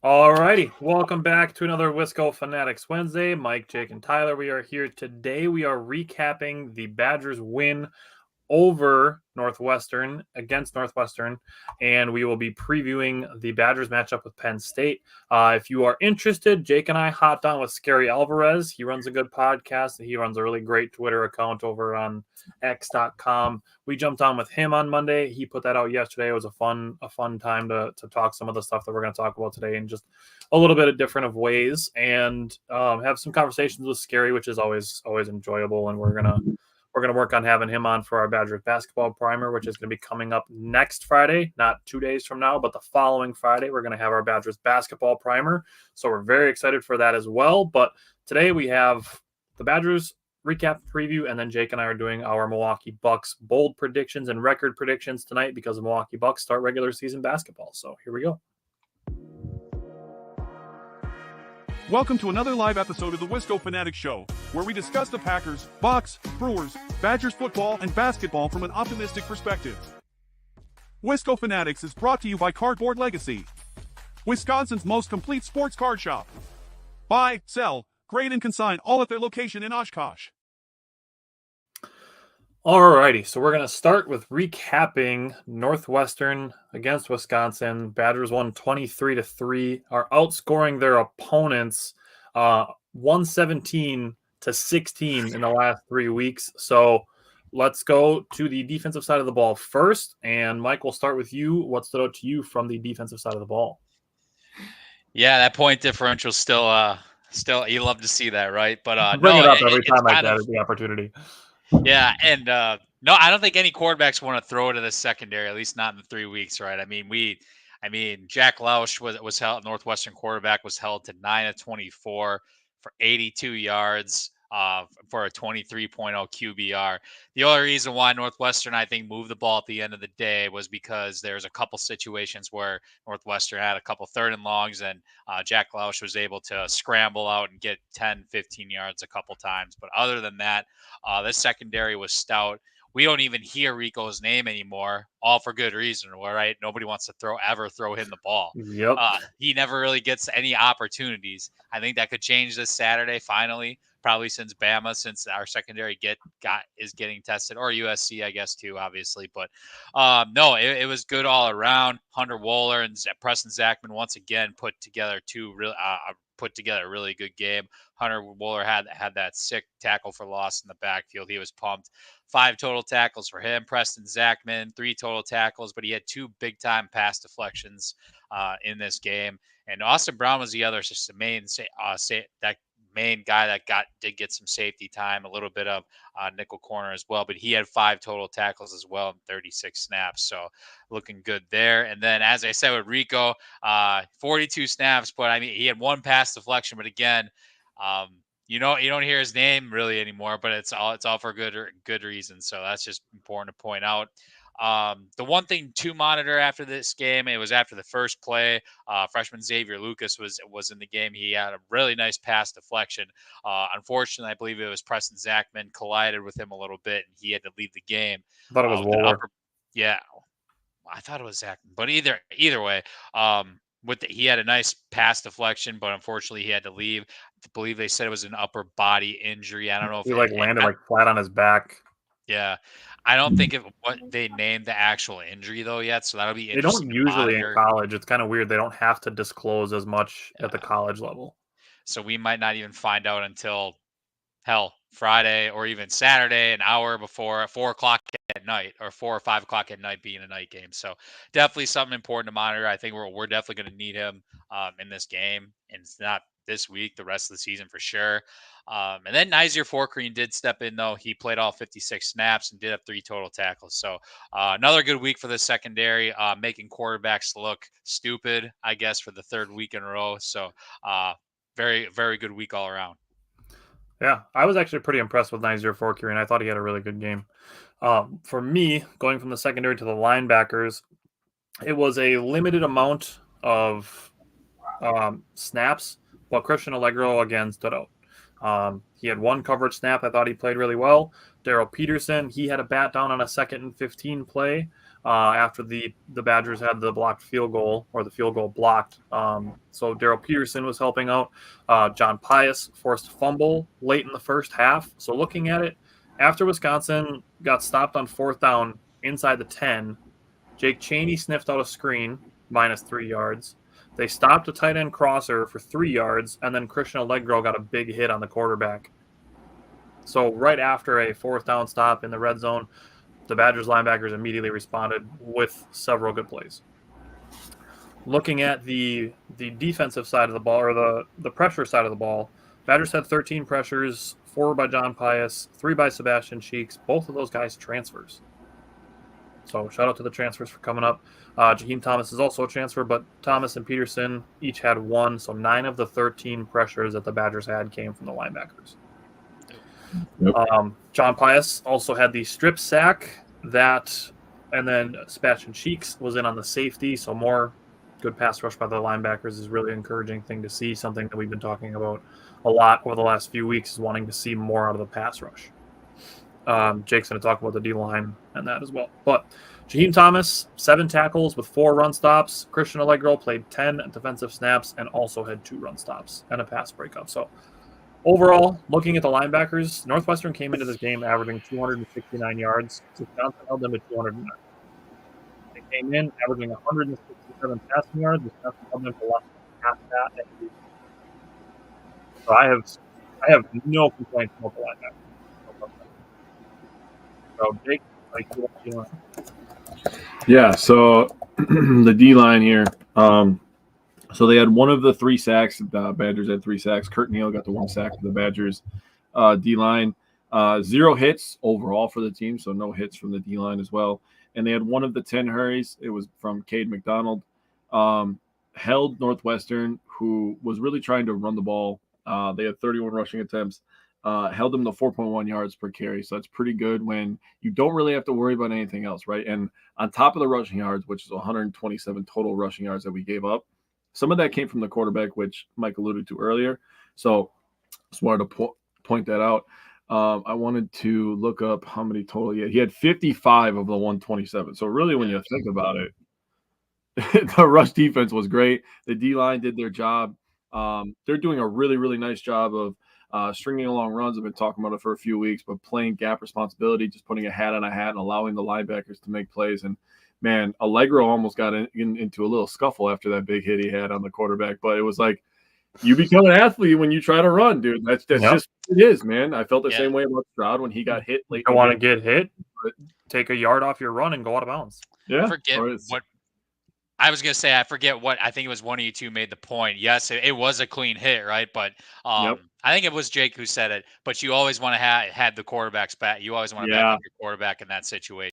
All righty. Welcome back to another Wisco Fanatics Wednesday. Mike, Jake, and Tyler, we are here today. We are recapping the Badgers' win over against Northwestern, and we will be previewing the Badgers matchup with Penn State. If you are interested, Jake and I hopped on with Scary Alvarez. He runs a good podcast. He runs a really great Twitter account over on x.com. We jumped on with him on Monday. He put that out yesterday. It was a fun time to talk some of the stuff that we're going to talk about today in just a little bit of different of ways, and have some conversations with Scary, which is always enjoyable. And we're gonna work on having him on for our Badgers basketball primer, which is going to be coming up next Friday, not 2 days from now, but the following Friday. We're going to have our Badgers basketball primer, so we're very excited for that as well. But today we have the Badgers recap preview, and then Jake and I are doing our Milwaukee Bucks bold predictions and record predictions tonight because the Milwaukee Bucks start regular season basketball. So here we go. Welcome to another live episode of the Wisco Fanatics Show, where we discuss the Packers, Bucks, Brewers, Badgers football, and basketball from an optimistic perspective. Wisco Fanatics is brought to you by Cardboard Legacy, Wisconsin's most complete sports card shop. Buy, sell, grade, and consign all at their location in Oshkosh. Alrighty, so we're going to start with recapping Northwestern against Wisconsin. Badgers won 23-3, are outscoring their opponents 117-16 in the last 3 weeks. So let's go to the defensive side of the ball first. And Mike, we'll start with you. What stood out to you from the defensive side of the ball? Yeah, that point differential still you love to see that, right? But bring no, it up every time I get of the opportunity. Yeah, and no, I don't think any quarterbacks want to throw to the secondary, at least not in the 3 weeks, right? I mean, Jack Lausch was held. Northwestern quarterback was held to 9 of 24 for 82 yards, for a 23.0 QBR. The only reason why Northwestern, I think, moved the ball at the end of the day was because there's a couple situations where Northwestern had a couple third and longs, and Jack Lausch was able to scramble out and get 10, 15 yards a couple times. But other than that, this secondary was stout. We don't even hear Rico's name anymore, all for good reason, right? Nobody wants to throw him the ball. Yep. He never really gets any opportunities. I think that could change this Saturday finally, probably since our secondary is getting tested, or USC, I guess, too, obviously. But no, it was good all around. Hunter Wohler and Preston Zachman once again put together a really good game. Hunter Wohler had that sick tackle for loss in the backfield. He was pumped. 5 total tackles for him. Preston Zachman, 3 total tackles, but he had 2 big-time pass deflections in this game. And Austin Brown was the other, just the main guy that did get some safety time, a little bit of nickel corner as well, but he had 5 total tackles as well in 36 snaps. So looking good there. And then, as I said with Rico, 42 snaps, but I mean, he had 1 pass deflection, but again, you don't hear his name really anymore, but it's all for good reasons. So that's just important to point out. The one thing to monitor after this game, it was after the first play. Freshman Xavier Lucas was in the game. He had a really nice pass deflection. Unfortunately, I believe it was Preston Zachman collided with him a little bit, and he had to leave the game. I thought it was Wohler. Yeah, I thought it was Zachman, but either way, he had a nice pass deflection, but unfortunately he had to leave. I believe they said it was an upper body injury. I don't know if he landed flat on his back. Yeah, I don't think what they named the actual injury though yet, so that'll be interesting. They don't usually in college. It's kind of weird. They don't have to disclose as much at the college level. So we might not even find out until Friday or even Saturday, an hour before 4 o'clock at night, or 4 or 5 o'clock at night being a night game. So definitely something important to monitor. I think we're definitely going to need him in this game, and it's not this week, the rest of the season for sure. And then Nizier Forkreen did step in, though. He played all 56 snaps and did have 3 total tackles. So another good week for the secondary, making quarterbacks look stupid, I guess, for the 3rd week in a row. So very, very good week all around. Yeah, I was actually pretty impressed with Nizier Forkreen. I thought he had a really good game. For me, going from the secondary to the linebackers, it was a limited amount of snaps, but Christian Allegro again stood out. He had 1 coverage snap. I thought he played really well. Darrell Peterson, he had a bat down on a 2nd and 15 play. after the Badgers had the blocked field goal, or the field goal blocked. So Daryl Peterson was helping out. John Pius forced a fumble late in the first half. So looking at it, after Wisconsin got stopped on fourth down inside the 10, Jake Chaney sniffed out a screen, -3 yards. They stopped a tight end crosser for 3 yards, and then Christian Allegro got a big hit on the quarterback. So right after a fourth down stop in the red zone, the Badgers linebackers immediately responded with several good plays. Looking at the defensive side of the ball, or the pressure side of the ball, Badgers had 13 pressures, 4 by John Pius, 3 by Sebastian Cheeks. Both of those guys transfers. So shout out to the transfers for coming up. Jaheim Thomas is also a transfer, but Thomas and Peterson each had 1. So 9 of the 13 pressures that the Badgers had came from the linebackers. Yep. John Pius also had the strip sack and then Sebastian Cheeks was in on the safety. So more good pass rush by the linebackers is really encouraging thing to see. Something that we've been talking about a lot over the last few weeks is wanting to see more out of the pass rush. Jake's going to talk about the D-line and that as well. But Jaheim Thomas, 7 tackles with 4 run stops. Christian Allegro played 10 defensive snaps and also had 2 run stops and a pass breakup. So overall, looking at the linebackers, Northwestern came into this game averaging 269 yards. Wisconsin held them to 209. They came in averaging 167 passing yards. Wisconsin held them to less than half that. So I have no complaints about the linebackers. So Jake, yeah, so the D-line here. So they had one of the 3 sacks. The Badgers had 3 sacks. Kurt Neal got the 1 sack for the Badgers D-line. 0 hits overall for the team, so no hits from the D-line as well. And they had one of the 10 hurries. It was from Cade McDonald. Held Northwestern, who was really trying to run the ball. They had 31 rushing attempts. Held them to 4.1 yards per carry. So that's pretty good when you don't really have to worry about anything else, right? And on top of the rushing yards, which is 127 total rushing yards that we gave up, some of that came from the quarterback, which Mike alluded to earlier. So just wanted to point that out. I wanted to look up how many total. Yeah, he had 55 of the 127. So really, when you think about it, the rush defense was great. The D-line did their job. They're doing a really, really nice job of stringing along runs. I've been talking about it for a few weeks, but playing gap responsibility, just putting a hat on a hat and allowing the linebackers to make plays. And man, Allegro almost got into a little scuffle after that big hit he had on the quarterback. But it was like, you become an athlete when you try to run, dude. That's just what it is, man. I felt the same way about Stroud when he got hit late. You want to get hit, take a yard off your run and go out of bounds. Yeah. I was going to say, I forget what, I think it was one of you two made the point. Yes, it was a clean hit, right? But I think it was Jake who said it, but you always want to have the quarterback's back. You always want to back up your quarterback in that situation.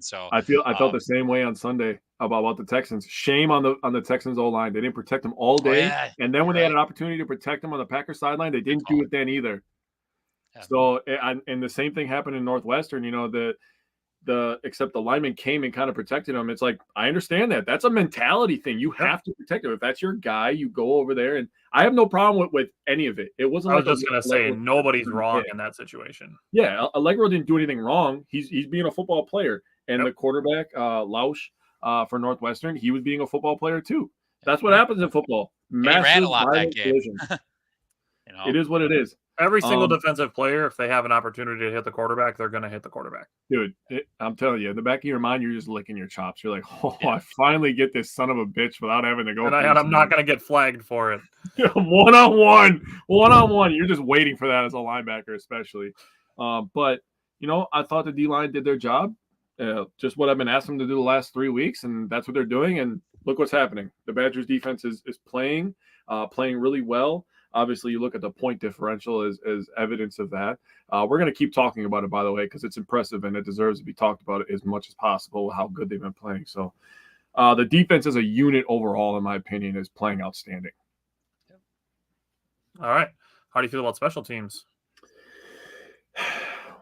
So I felt the same way on Sunday about the Texans. Shame on the Texans O-line. They didn't protect them all day. And then when they had an opportunity to protect them on the Packers sideline, they didn't do it then either. Yeah. So, and the same thing happened in Northwestern, except the lineman came and kind of protected him. It's like, I understand that. That's a mentality thing. You have to protect him. If that's your guy, you go over there. And I have no problem with any of it. It wasn't. I was just going to say, nobody's wrong in that situation. Yeah, Allegro didn't do anything wrong. He's being a football player. And the quarterback, Lausch, for Northwestern, he was being a football player too. That's what happens in football. Massive, he ran a lot that game. It is what it is. Every single defensive player, if they have an opportunity to hit the quarterback, they're going to hit the quarterback. Dude, I'm telling you, in the back of your mind, you're just licking your chops. You're like, I finally get this son of a bitch without having to go. And I'm not going to get flagged for it. One-on-one. You're just waiting for that as a linebacker, especially. But, I thought the D-line did their job. Just what I've been asking them to do the last 3 weeks, and that's what they're doing. And look what's happening. The Badgers defense is playing really well. Obviously, you look at the point differential as evidence of that. We're going to keep talking about it, by the way, because it's impressive and it deserves to be talked about as much as possible, how good they've been playing. So the defense as a unit overall, in my opinion, is playing outstanding. All right. How do you feel about special teams?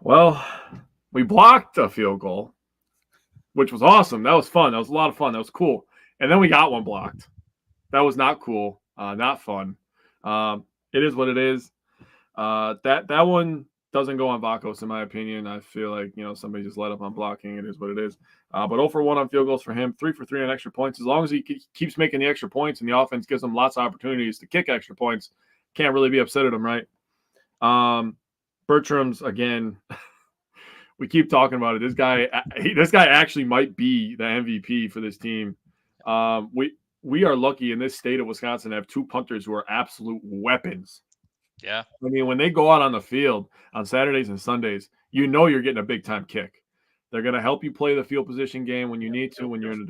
Well, we blocked a field goal, which was awesome. That was fun. That was a lot of fun. That was cool. And then we got one blocked. That was not cool, not fun. It is what it is. That one, doesn't go on Vakos, in my opinion. I feel like, somebody just let up on blocking. It is what it is. But 0 for 1 on field goals for him, 3 for 3 on extra points. As long as he keeps making the extra points and the offense gives him lots of opportunities to kick extra points, can't really be upset at him, right? Bertram's, again, we keep talking about it. This guy actually might be the MVP for this team. We are lucky in this state of Wisconsin to have two punters who are absolute weapons. Yeah. I mean, when they go out on the field on Saturdays and Sundays, you're getting a big-time kick. They're going to help you play the field position game when you need to, when you're in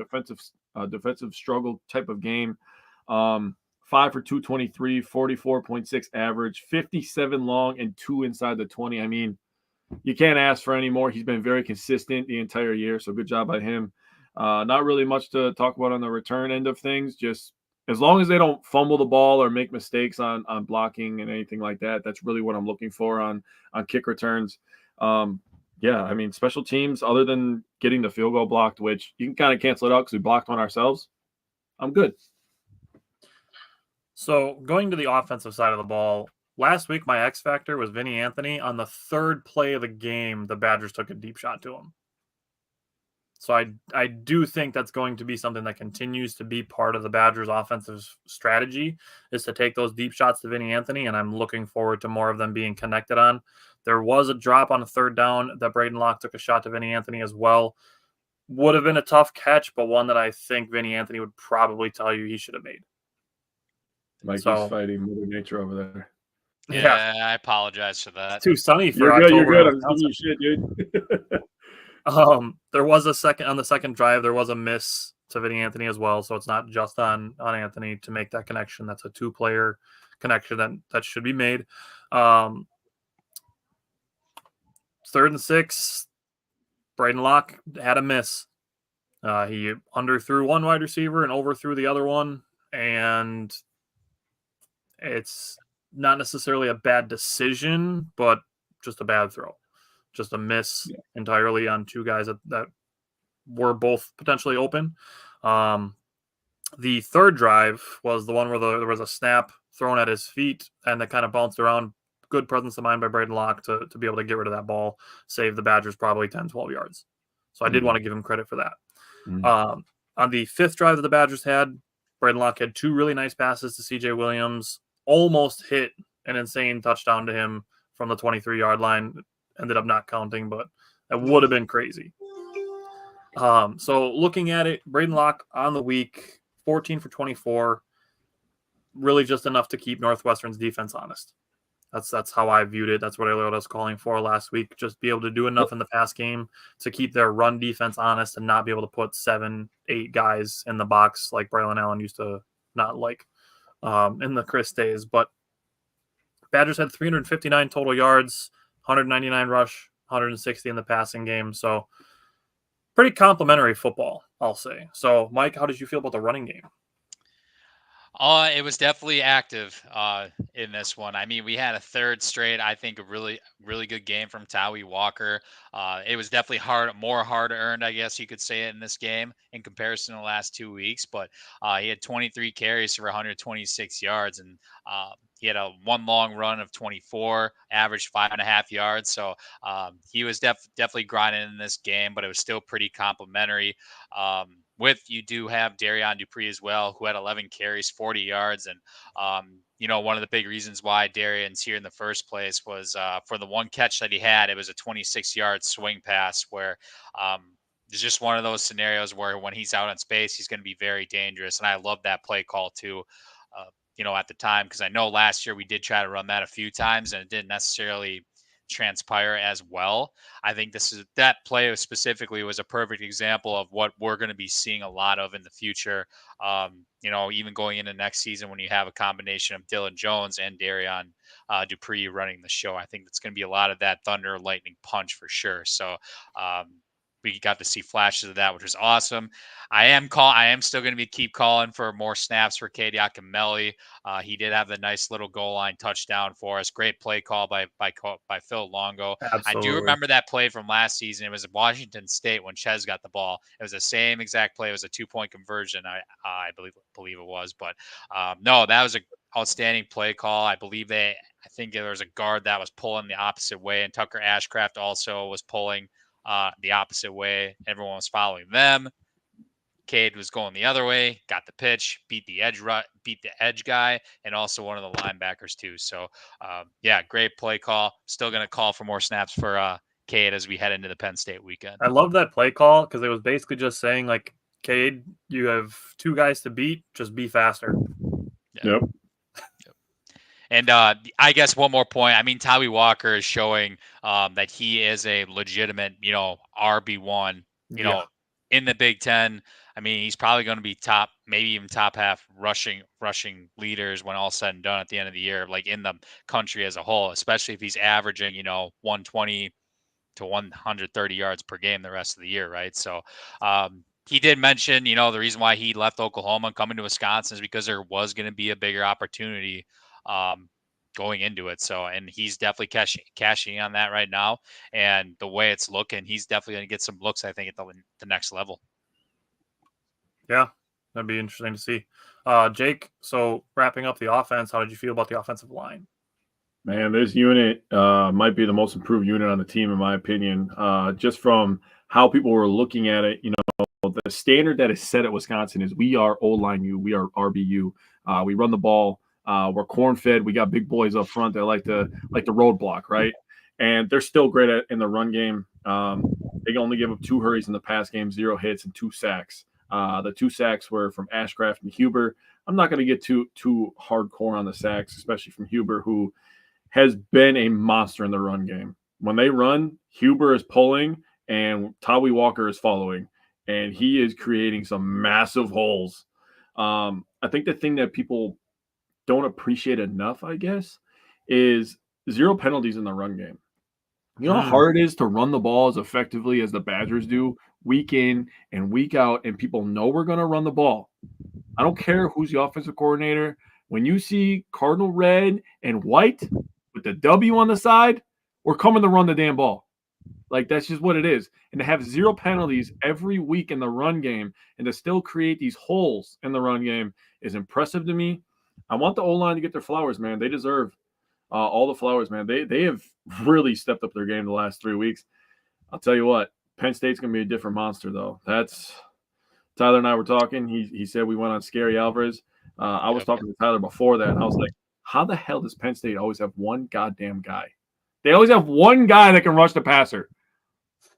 a defensive struggle type of game. 5 for 223, 44.6 average, 57 long, and 2 inside the 20. I mean, you can't ask for any more. He's been very consistent the entire year, so good job by him. Not really much to talk about on the return end of things, just as long as they don't fumble the ball or make mistakes on blocking and anything like that, that's really what I'm looking for on kick returns. Yeah, I mean, special teams, other than getting the field goal blocked, which you can kind of cancel it out because we blocked one ourselves, I'm good. So going to the offensive side of the ball, last week my X factor was Vinny Anthony. On the third play of the game, the Badgers took a deep shot to him. So I do think that's going to be something that continues to be part of the Badgers' offensive strategy, is to take those deep shots to Vinny Anthony, and I'm looking forward to more of them being connected on. There was a drop on a third down that Braden Locke took a shot to Vinny Anthony as well. Would have been a tough catch, but one that I think Vinny Anthony would probably tell you he should have made. Mikey's fighting Mother Nature over there. Yeah, I apologize for that. It's too sunny for You're October. You're good. I'm giving you shit, dude. There was on the second drive, there was a miss to Vinny Anthony as well. So it's not just on Anthony to make that connection. That's a two-player connection that should be made. 3rd and 6, Braden Locke had a miss. He underthrew one wide receiver and overthrew the other one. And it's not necessarily a bad decision, but just a bad throw. Just a miss entirely on two guys that were both potentially open. The third drive was the one where there was a snap thrown at his feet and that kind of bounced around. Good presence of mind by Braden Locke to be able to get rid of that ball, save the Badgers probably 10, 12 yards. So I did want to give him credit for that. On the 5th drive that the Badgers had, Braden Locke had 2 really nice passes to C.J. Williams, almost hit an insane touchdown to him from the 23-yard line. Ended up not counting, but that would have been crazy. So looking at it, Braden Locke on the week, 14 for 24, really just enough to keep Northwestern's defense honest. That's how I viewed it. That's what I was calling for last week. Just be able to do enough in the pass game to keep their run defense honest and not be able to put 7, 8 guys in the box like Braylon Allen used to not like in the Chris days. But Badgers had 359 total yards, 199 rush, 160 in the passing game. So pretty complimentary football, I'll say. So, Mike, how did you feel about the running game? It was definitely active in this one. I mean, we had a third straight, I think, a really, really good game from Tawi Walker. It was definitely more hard earned, I guess you could say it in this game in comparison to the last 2 weeks. But he had 23 carries for 126 yards, and he had a one long run of 24, averaged 5.5 yards. So he was definitely grinding in this game, but it was still pretty complimentary. You do have Darian Dupree as well, who had 11 carries, 40 yards. And, one of the big reasons why Darian's here in the first place was for the one catch that he had, it was a 26-yard swing pass where it's just one of those scenarios where when he's out in space, he's going to be very dangerous. And I love that play call too, at the time, because I know last year we did try to run that a few times and it didn't necessarily transpire as well. I think that play specifically was a perfect example of what we're going to be seeing a lot of in the future. Even going into next season when you have a combination of Dylan Jones and Darian Dupree running the show, I think that's going to be a lot of that thunder lightning punch for sure. So we got to see flashes of that, which was awesome. I am still going to keep calling for more snaps for Cade Yakimelli. He did have the nice little goal line touchdown for us. Great play call by Phil Longo. Absolutely. I do remember that play from last season. It was at Washington State when Ches got the ball. It was the same exact play. It was a 2-point conversion. I believe it was, but no, that was outstanding play call. I think there was a guard that was pulling the opposite way, and Tucker Ashcraft also was pulling the opposite way. Everyone was following them. Cade was going the other way, got the pitch, beat the edge guy, and also one of the linebackers too. So, great play call. Still going to call for more snaps for Cade as we head into the Penn State weekend. I love that play call because it was basically just saying, like, Cade, you have 2 guys to beat. Just be faster. Yep. And I guess one more point. I mean, Tawee Walker is showing that he is a legitimate, RB1, in the Big Ten. I mean, he's probably going to be top, maybe even top half rushing leaders when all said and done at the end of the year, like in the country as a whole, especially if he's averaging, 120 to 130 yards per game the rest of the year, right? So he did mention, the reason why he left Oklahoma and coming to Wisconsin is because there was going to be a bigger opportunity going into it. So, and he's definitely cashing on that right now. And the way it's looking, he's definitely going to get some looks, I think, at the next level. Yeah, that'd be interesting to see. Jake, so wrapping up the offense, how did you feel about the offensive line? Man, this unit might be the most improved unit on the team, in my opinion. Just from how people were looking at it, the standard that is set at Wisconsin is we are O-line U, we are RBU. We run the ball. We're corn-fed. We got big boys up front that like the roadblock, right? And they're still great in the run game. They only give up 2 hurries in the pass game, 0 hits, and 2 sacks. The 2 sacks were from Ashcraft and Huber. I'm not going to get too hardcore on the sacks, especially from Huber, who has been a monster in the run game. When they run, Huber is pulling and Tawee Walker is following, and he is creating some massive holes. I think the thing that people don't appreciate enough, I guess, is 0 penalties in the run game. You know how hard it is to run the ball as effectively as the Badgers do week in and week out, and people know we're going to run the ball. I don't care who's the offensive coordinator. When you see Cardinal red and white with the W on the side, we're coming to run the damn ball. Like, that's just what it is. And to have 0 penalties every week in the run game and to still create these holes in the run game is impressive to me. I want the O-line to get their flowers, man. They deserve all the flowers, man. They have really stepped up their game the last 3 weeks. I'll tell you what, Penn State's going to be a different monster, though. That's Tyler and I were talking. He said we went on Scary Alvarez. I was talking to Tyler before that, and I was like, how the hell does Penn State always have one goddamn guy? They always have one guy that can rush the passer.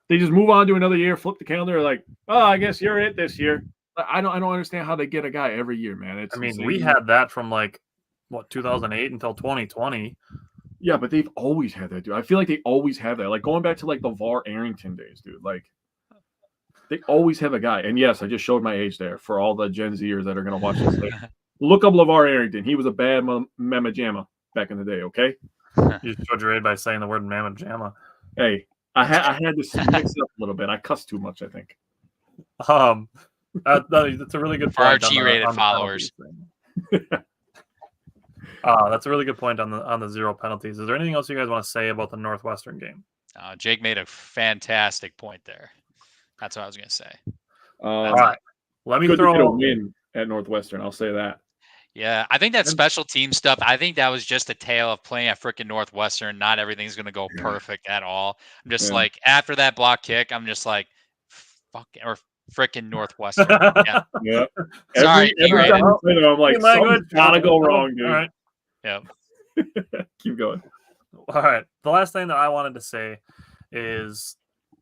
They just move on to another year, flip the calendar, like, oh, I guess you're it this year. I don't understand how they get a guy every year, man. It's insane. We had that from 2008 until 2020. Yeah, but they've always had that, dude. I feel like they always have that. Like going back to the VAR Arrington days, dude. Like they always have a guy. And yes, I just showed my age there for all the Gen Zers that are going to watch this. Look up LeVar Arrington. He was a bad Mamma Jamma back in the day, okay? You showed your age by saying the word Mamma Jamma. Hey, I had to mix it up a little bit. I cussed too much, I think. That's a really good point. For our G-rated followers. That's a really good point on the 0 penalties. Is there anything else you guys want to say about the Northwestern game? Jake made a fantastic point there. That's what I was going to say. All right. Let me throw a win at Northwestern. I'll say that. Yeah, I think that special team stuff, I think that was just a tale of playing at freaking Northwestern. Not everything's going to go perfect at all. I'm just after that block kick, I'm just like, freaking Northwestern. Yeah. Sorry. Every time I'm like, something's got to go wrong, dude. All right. Yep. Keep going. All right. The last thing that I wanted to say is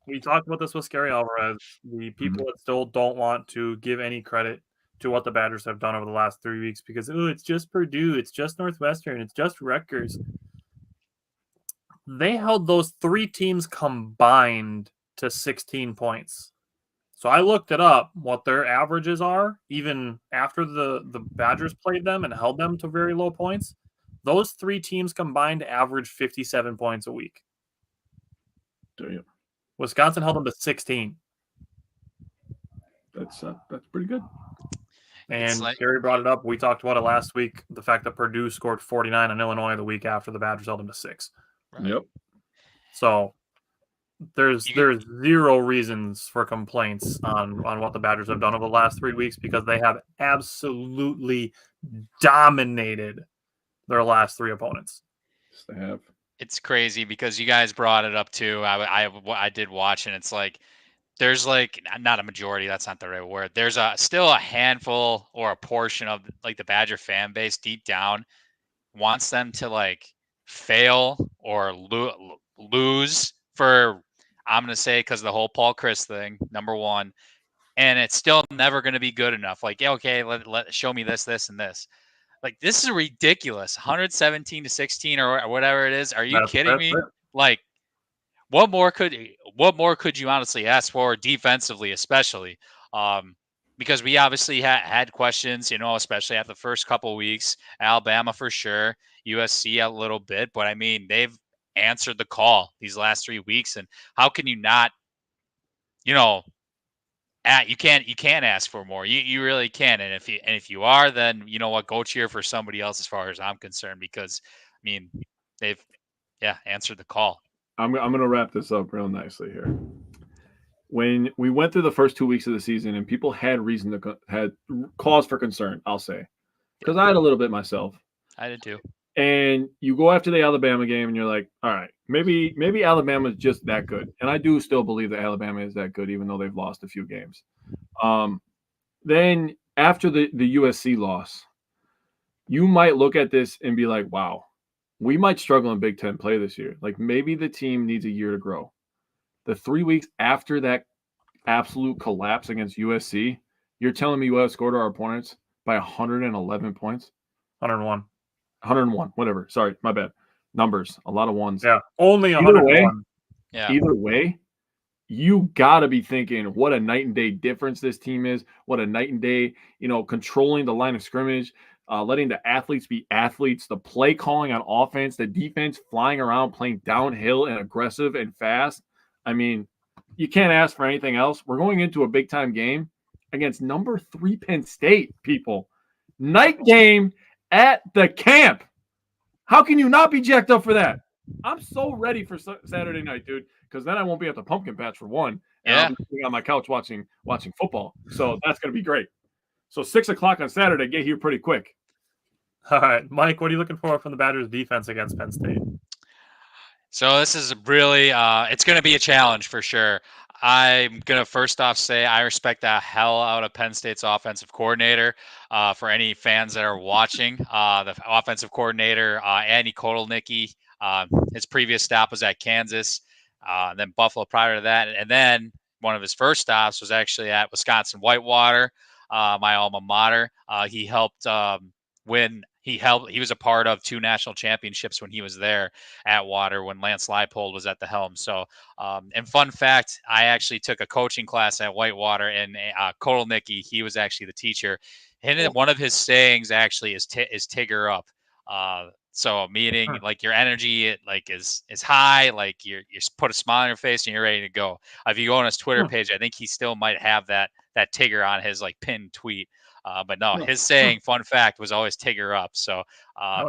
we talked about this with Scary Alvarez. The people that still don't want to give any credit to what the Badgers have done over the last 3 weeks because, it's just Purdue, it's just Northwestern, it's just Rutgers. They held those 3 teams combined to 16 points. So I looked it up, what their averages are, even after the Badgers played them and held them to very low points. Those 3 teams combined average 57 points a week. Damn. Wisconsin held them to 16. That's pretty good. And Gary brought it up. We talked about it last week. The fact that Purdue scored 49 on Illinois the week after the Badgers held them to 6. Right. Yep. So there's 0 reasons for complaints on what the Badgers have done over the last 3 weeks because they have absolutely dominated their last 3 opponents. They have. It's crazy because you guys brought it up too. I did watch, and it's like there's like not a majority. That's not the right word. There's still a handful or a portion of like the Badger fan base deep down wants them to like fail or lose for, I'm going to say, because the whole Paul Chris thing, number one, and it's still never going to be good enough. Like, yeah, okay, let show me this, and this. Like, this is ridiculous. 117-16 or whatever it is. Are you kidding me? It. Like, what more could you honestly ask for defensively, especially? Because we obviously had questions, especially after the first couple of weeks. Alabama for sure, USC a little bit, but I mean they've answered the call these last 3 weeks, and how can you not? You can't ask for more. You really can, and if you are, then you know what, go cheer for somebody else as far as I'm concerned, because I mean they've answered the call. I'm going to wrap this up real nicely here. When we went through the first 2 weeks of the season and people had had cause for concern, I'll say, because I had a little bit myself. I did too. And you go after the Alabama game and you're like, all right, maybe Alabama is just that good. And I do still believe that Alabama is that good, even though they've lost a few games. Then after the USC loss, you might look at this and be like, wow, we might struggle in Big Ten play this year. Like maybe the team needs a year to grow. The 3 weeks after that absolute collapse against USC, you're telling me you outscored our opponents by 111 points? 101. 101, whatever. Sorry, my bad. Numbers, a lot of ones. Yeah, only 101. Either way, you got to be thinking what a night and day difference this team is, what a night and day, controlling the line of scrimmage, letting the athletes be athletes, the play calling on offense, the defense flying around, playing downhill and aggressive and fast. I mean, you can't ask for anything else. We're going into a big-time game against number 3 Penn State, people. Night game at the camp. How can you not be jacked up for that? I'm so ready for Saturday night, dude, because then I won't be at the pumpkin patch for one, and I'll be sitting on my couch watching football. So that's going to be great. So 6 o'clock on Saturday, get here pretty quick. All right, Mike, what are you looking for from the Badgers defense against Penn State? So this is really, it's going to be a challenge for sure. I'm going to first off say I respect the hell out of Penn State's offensive coordinator. For any fans that are watching, the offensive coordinator, Andy Kotelnicki, his previous stop was at Kansas, then Buffalo prior to that. And then one of his first stops was actually at Wisconsin Whitewater, my alma mater. He helped win. He was a part of 2 national championships when he was there at Water when Lance Leipold was at the helm. So, and fun fact, I actually took a coaching class at Whitewater, and Kotelnicki, he was actually the teacher. And one of his sayings actually is Tigger up. So meaning like your energy is high, like you put a smile on your face and you're ready to go. If you go on his Twitter page, I think he still might have that Tigger on his like pinned tweet. But no, his saying, fun fact, was always Tigger up. So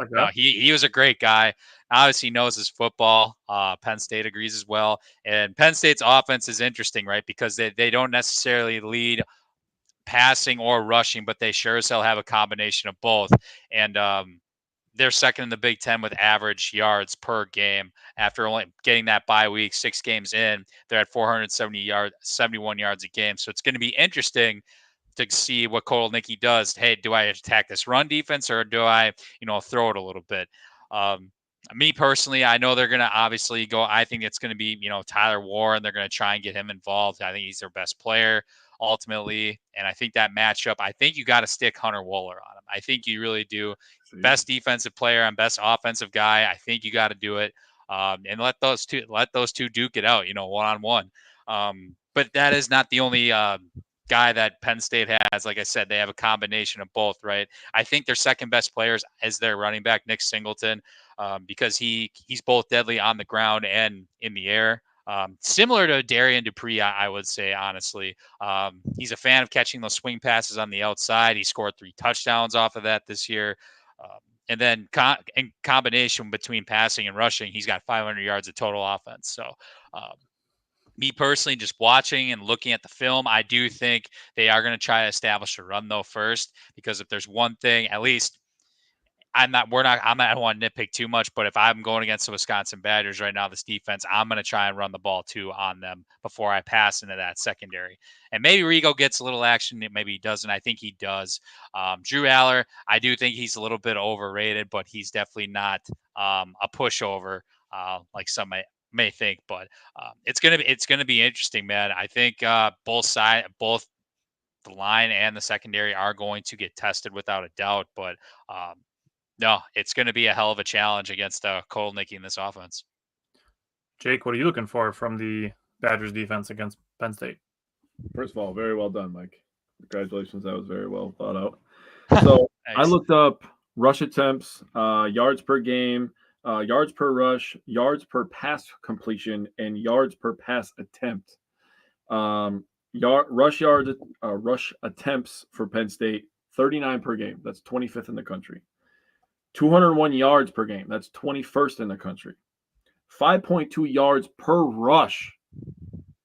no, he was a great guy. Obviously knows his football. Penn State agrees as well. And Penn State's offense is interesting, right? Because they don't necessarily lead passing or rushing, but they sure as hell have a combination of both. And they're second in the Big Ten with average yards per game. After only getting that bye week, 6 games in, they're at 71 yards a game. So it's going to be interesting to see what Kotelnicki does. Hey, do I attack this run defense or do I, throw it a little bit? Me personally, I know they're going to obviously go. I think it's going to be, Tyler Warren. They're going to try and get him involved. I think he's their best player ultimately. And I think that matchup, I think you got to stick Hunter Wohler on him. I think you really do. Best defensive player and best offensive guy. I think you got to do it. And let those two duke it out, one-on-one. But that is not the only guy that Penn State has. Like I said, they have a combination of both, right? I think their second best players is their running back, Nick Singleton, because he's both deadly on the ground and in the air. Similar to Darian Dupree, I would say, honestly. He's a fan of catching those swing passes on the outside. He scored 3 touchdowns off of that this year. And then in combination between passing and rushing, he's got 500 yards of total offense. So me personally, just watching and looking at the film, I do think they are going to try to establish a run, though, first, because if there's one thing, at least I don't want to nitpick too much, but if I'm going against the Wisconsin Badgers right now, this defense, I'm going to try and run the ball too on them before I pass into that secondary. And maybe Rigo gets a little action. Maybe he doesn't. I think he does. Drew Aller, I do think he's a little bit overrated, but he's definitely not a pushover like some may think. But it's gonna be interesting, man. I think both the line and the secondary are going to get tested without a doubt. But no, it's going to be a hell of a challenge against Kolnicki in this offense. Jake, what are you looking for from the Badgers defense against Penn State? First of all, very well done, Mike. Congratulations. That was very well thought out. So I looked up rush attempts, yards per game, yards per rush, yards per pass completion, and yards per pass attempt. Rush attempts for Penn State, 39 per game. That's 25th in the country. 201 yards per game. That's 21st in the country. 5.2 yards per rush.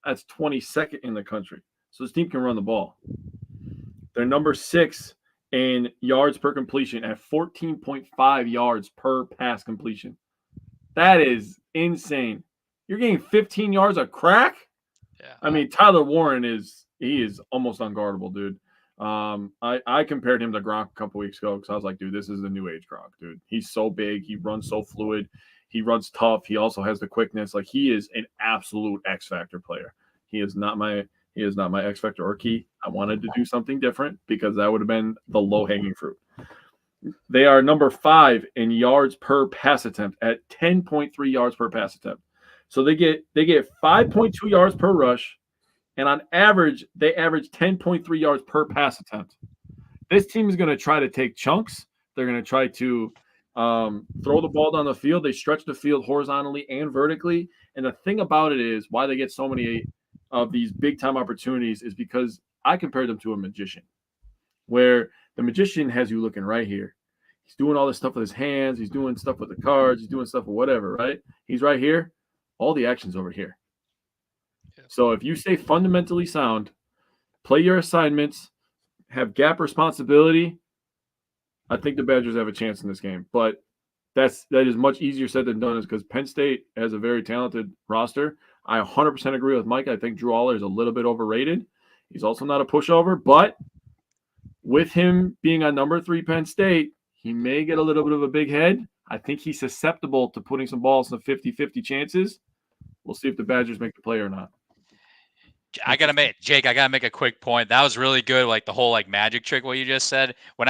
That's 22nd in the country. So this team can run the ball. They're number 6 in yards per completion at 14.5 yards per pass completion. That is insane. You're getting 15 yards a crack? Yeah. I mean, Tyler Warren is almost unguardable, dude. I compared him to Gronk a couple weeks ago because I was like, dude, this is the new age Gronk, dude. He's so big. He runs so fluid. He runs tough. He also has the quickness. Like, he is an absolute X Factor player. He is not my X Factor or key. I wanted to do something different because that would have been the low-hanging fruit. They are number 5 in yards per pass attempt at 10.3 yards per pass attempt. So they get 5.2 yards per rush, and on average, they average 10.3 yards per pass attempt. This team is going to try to take chunks. They're going to try to throw the ball down the field. They stretch the field horizontally and vertically. And the thing about it is why they get so many of these big-time opportunities is because I compared them to a magician, where the magician has you looking right here. He's doing all this stuff with his hands. He's doing stuff with the cards. He's doing stuff with whatever, right? He's right here. All the action's over here. So if you stay fundamentally sound, play your assignments, have gap responsibility, I think the Badgers have a chance in this game. But that is much easier said than done, is because Penn State has a very talented roster. I 100% agree with Mike. I think Drew Aller is a little bit overrated. He's also not a pushover, but with him being on number 3 Penn State, he may get a little bit of a big head. I think he's susceptible to putting some balls in 50-50 chances. We'll see if the Badgers make the play or not. I gotta make a quick point. That was really good. Like the whole magic trick, what you just said. When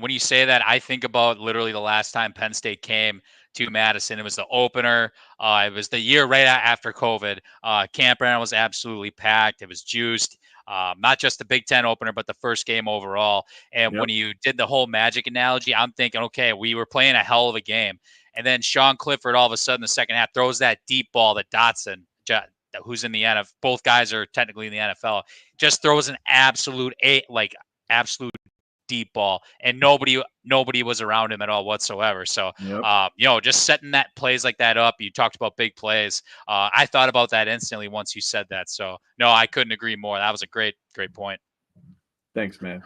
you say that, I think about literally the last time Penn State came to Madison. It was the opener. It was the year right after COVID. Campground was absolutely packed. It was juiced. Not just the Big Ten opener, but the first game overall. And when you did the whole magic analogy, I'm thinking, okay, we were playing a hell of a game. And then Sean Clifford, all of a sudden, the second half, throws that deep ball that Dotson, who's in the NFL, both guys are technically in the NFL, just throws an absolute deep ball, and nobody was around him at all whatsoever. So, just setting that plays like that up. You talked about big plays. I thought about that instantly once you said that. So, no, I couldn't agree more. That was a great point. Thanks, man.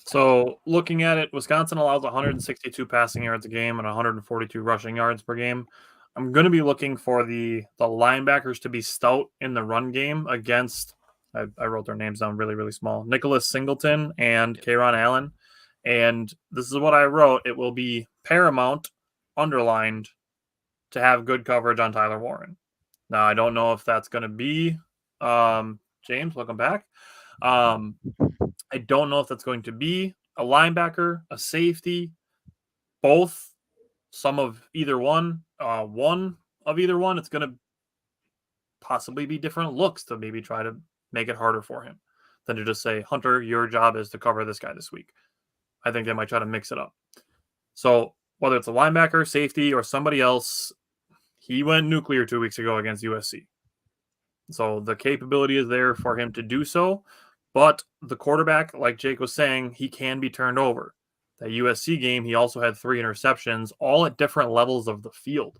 So, looking at it, Wisconsin allows 162 passing yards a game and 142 rushing yards per game. I'm going to be looking for the linebackers to be stout in the run game against, I wrote their names down really, really small, Nicholas Singleton and Kayron Allen. And this is what I wrote. It will be paramount, underlined, to have good coverage on Tyler Warren. Now, I don't know if that's going to be, James, welcome back. I don't know if that's going to be a linebacker, a safety, both, some of either one, one of either one. It's going to possibly be different looks to maybe try to make it harder for him than to just say, Hunter, your job is to cover this guy this week. I think they might try to mix it up. So whether it's a linebacker, safety, or somebody else, he went nuclear 2 weeks ago against USC. So the capability is there for him to do so. But the quarterback, like Jake was saying, he can be turned over. That USC game, he also had 3 interceptions, all at different levels of the field.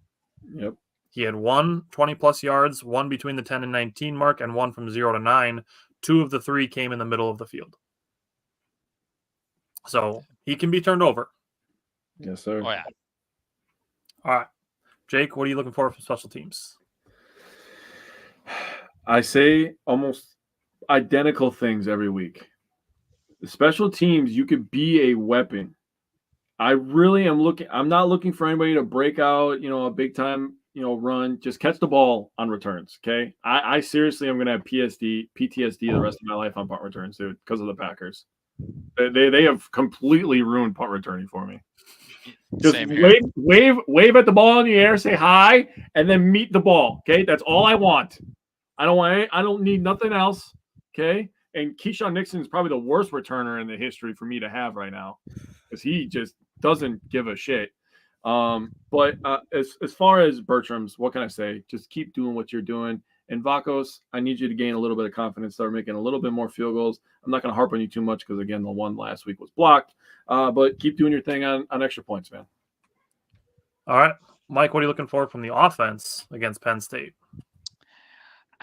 Yep. He had 1 20-plus yards, 1 between the 10 and 19 mark, and 1 from 0 to 9. 2 of the 3 came in the middle of the field. So he can be turned over. Yes, sir. Oh yeah. All right. Jake, what are you looking for from special teams? I say almost identical things every week. The special teams, you could be a weapon. I really am looking. I'm not looking for anybody to break out, a big time, run. Just catch the ball on returns. Okay. I seriously am going to have PTSD the rest of my life on punt returns, dude, because of the Packers. They have completely ruined punt returning for me. Just Same here. wave at the ball in the air, say hi, and then meet the ball. Okay. That's all I want. I don't need nothing else. Okay. And Keyshawn Nixon is probably the worst returner in the history for me to have right now, because he just doesn't give a shit. But as far as Bertram's, what can I say? Just keep doing what you're doing. And Vakos, I need you to gain a little bit of confidence, start making a little bit more field goals. I'm not going to harp on you too much because, again, the one last week was blocked. But keep doing your thing on extra points, man. All right. Mike, what are you looking for from the offense against Penn State?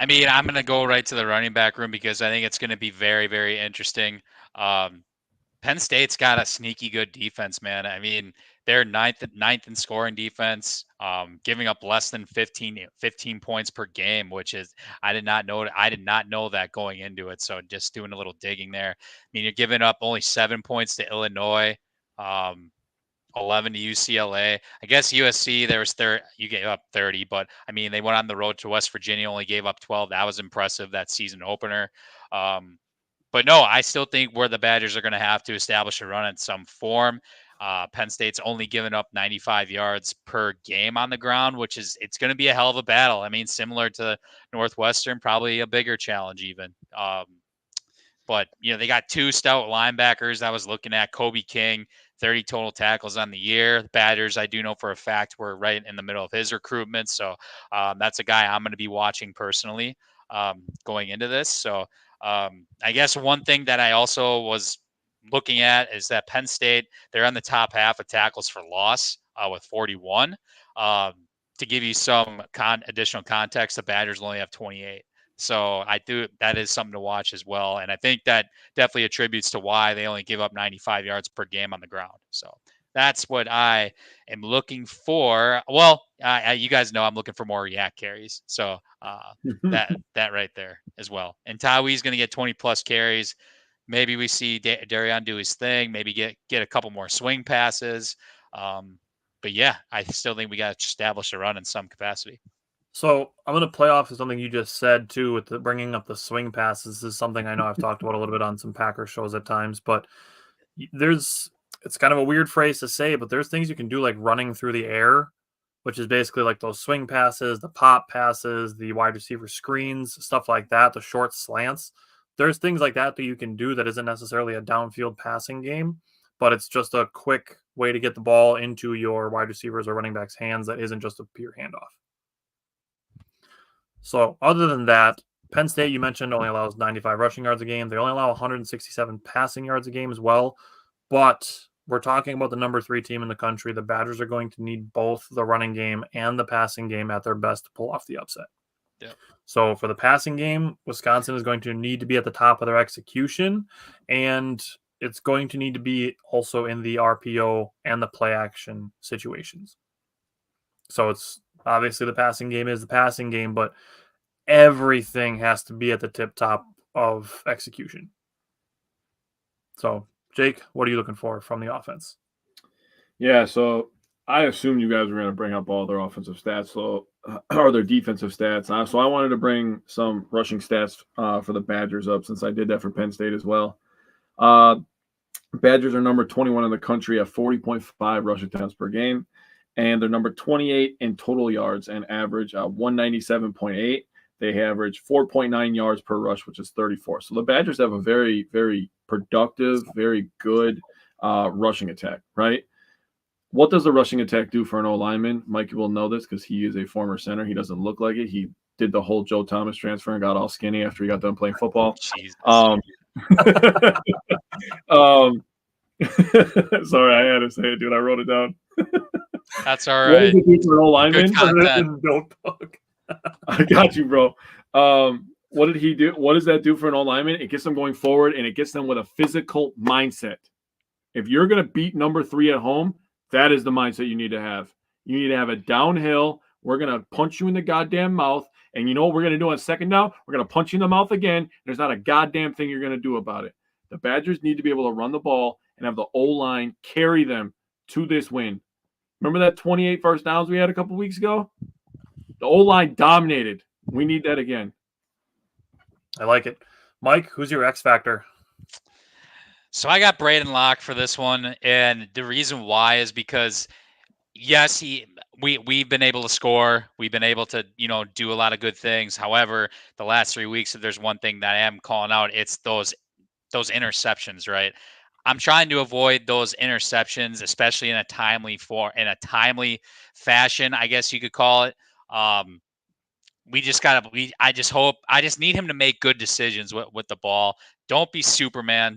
I mean, I'm going to go right to the running back room because I think it's going to be very, very interesting. Penn State's got a sneaky good defense, man. I mean, they're ninth in scoring defense, giving up less than 15 points per game, which is I did not know that going into it. So just doing a little digging there. I mean, you're giving up only 7 points to Illinois, 11 to UCLA. I guess USC you gave up 30, but I mean they went on the road to West Virginia, only gave up 12. That was impressive, that season opener. But no, I still think where the Badgers are going to have to establish a run in some form. Penn State's only given up 95 yards per game on the ground, it's going to be a hell of a battle. I mean, similar to Northwestern, probably a bigger challenge even. But, they got 2 stout linebackers I was looking at. Kobe King, 30 total tackles on the year. The Badgers, I do know for a fact, were right in the middle of his recruitment. So that's a guy I'm going to be watching personally going into this. So I guess one thing that I also was looking at is that Penn State, they're on the top half of tackles for loss with 41. To give you some additional context, the Badgers only have 28. So that is something to watch as well. And I think that definitely attributes to why they only give up 95 yards per game on the ground. So that's what I am looking for. Well, you guys know I'm looking for more yak carries. So that right there as well. And Tawi's going to get 20 plus carries. Maybe we see Darian do his thing, maybe get a couple more swing passes. But yeah, I still think we got to establish a run in some capacity. So I'm going to play off of something you just said, too, with bringing up the swing passes. This is something I know I've talked about a little bit on some Packer shows at times, but it's kind of a weird phrase to say, but there's things you can do like running through the air, which is basically like those swing passes, the pop passes, the wide receiver screens, stuff like that, the short slants. There's things like that you can do that isn't necessarily a downfield passing game, but it's just a quick way to get the ball into your wide receivers or running backs' hands that isn't just a pure handoff. So other than that, Penn State, you mentioned, only allows 95 rushing yards a game. They only allow 167 passing yards a game as well. But we're talking about the number 3 team in the country. The Badgers are going to need both the running game and the passing game at their best to pull off the upset. Yep. So for the passing game, Wisconsin is going to need to be at the top of their execution, and it's going to need to be also in the RPO and the play action situations. So it's obviously the passing game is the passing game, but everything has to be at the tip top of execution. So, Jake, what are you looking for from the offense? Yeah, so I assumed you guys were going to bring up all their offensive stats, or their defensive stats. So I wanted to bring some rushing stats for the Badgers up, since I did that for Penn State as well. Badgers are number 21 in the country at 40.5 rush attempts per game, and they're number 28 in total yards and average 197.8. They average 4.9 yards per rush, which is 34. So the Badgers have a very, very productive, very good rushing attack, right? What does the rushing attack do for an O-lineman? Mikey will know this because he is a former center. He doesn't look like it. He did the whole Joe Thomas transfer and got all skinny after he got done playing football. Sorry, I had to say it, dude. I wrote it down. That's all right. What does it do for an O-lineman? Notebook. I got you, bro. What did he do? What does that do for an O-lineman? It gets them going forward, and it gets them with a physical mindset. If you're going to beat number 3 at home, That is the mindset you need to have. You need to have a downhill. We're going to punch you in the goddamn mouth. And you know what we're going to do on second down? We're going to punch you in the mouth again. There's not a goddamn thing you're going to do about it. The Badgers need to be able to run the ball and have the O-line carry them to this win. Remember that 28 first downs we had a couple weeks ago? The O-line dominated. We need that again. I like it. Mike, who's your X factor? So I got Braden Locke for this one, and the reason why is because yes, we've been able to score, we've been able to do a lot of good things. However, the last 3 weeks, if there's one thing that I am calling out, it's those interceptions, right? I'm trying to avoid those interceptions, especially in a timely fashion, I guess you could call it. I just need him to make good decisions with the ball. Don't be Superman,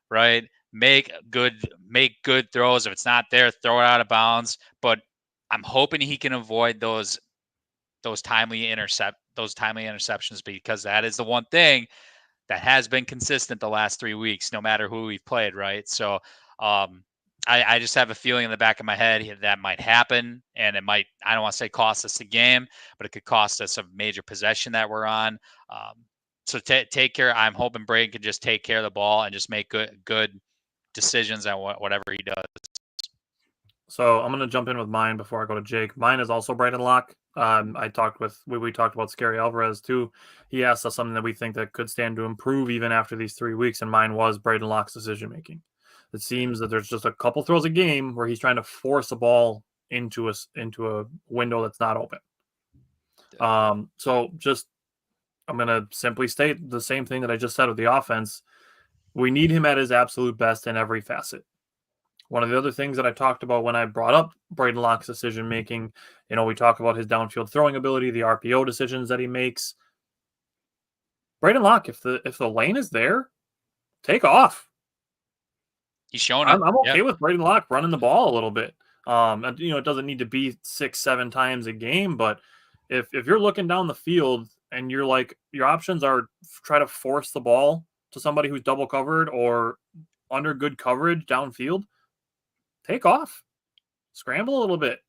right? Make good throws. If it's not there, throw it out of bounds. But I'm hoping he can avoid those timely interceptions, because that is the one thing that has been consistent the last 3 weeks, no matter who we've played, right? So I just have a feeling in the back of my head that might happen, and it might, I don't want to say cost us the game, but it could cost us a major possession that we're on. So take care. I'm hoping Braden can just take care of the ball and just make good decisions on whatever he does. So I'm going to jump in with mine before I go to Jake. Mine is also Braden Locke. We talked about Scary Alvarez too. He asked us something that we think that could stand to improve even after these 3 weeks, and mine was Braden Locke's decision making. It seems that there's just a couple throws a game where he's trying to force a ball into a window that's not open. So just I'm going to simply state the same thing that I just said with the offense. We need him at his absolute best in every facet. One of the other things that I talked about when I brought up Braden Locke's decision making, we talk about his downfield throwing ability, the RPO decisions that he makes. Braden Locke, if the lane is there, take off. He's showing it. I'm okay with Braden Locke running the ball a little bit. It doesn't need to be 6-7 times a game, but if you're looking down the field and you're like, your options are try to force the ball to somebody who's double covered or under good coverage downfield, take off, scramble a little bit.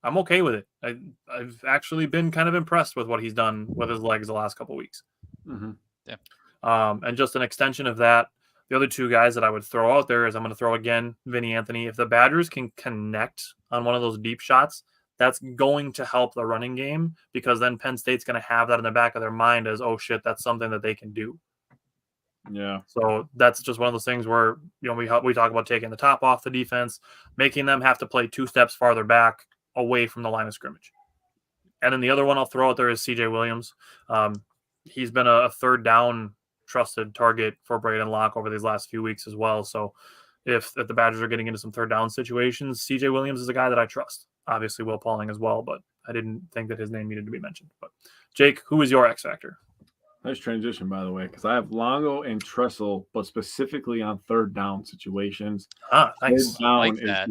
I'm okay with it. I've actually been kind of impressed with what he's done with his legs the last couple of weeks. Mm-hmm. Yeah. And just an extension of that, the other two guys that I would throw out there is I'm going to throw again Vinny Anthony. If the Badgers can connect on one of those deep shots, that's going to help the running game, because then Penn State's going to have that in the back of their mind as, oh shit, that's something that they can do. Yeah. So that's just one of those things where, we talk about taking the top off the defense, making them have to play 2 steps farther back away from the line of scrimmage. And then the other one I'll throw out there is CJ Williams. He's been a third down trusted target for Braden Locke over these last few weeks as well. So if the Badgers are getting into some third down situations, CJ Williams is a guy that I trust. Obviously Will Pauling as well, but I didn't think that his name needed to be mentioned. But Jake, who is your X factor? Nice transition, by the way, because I have Longo and Tressel, but specifically on third down situations. Nice. Third down like that.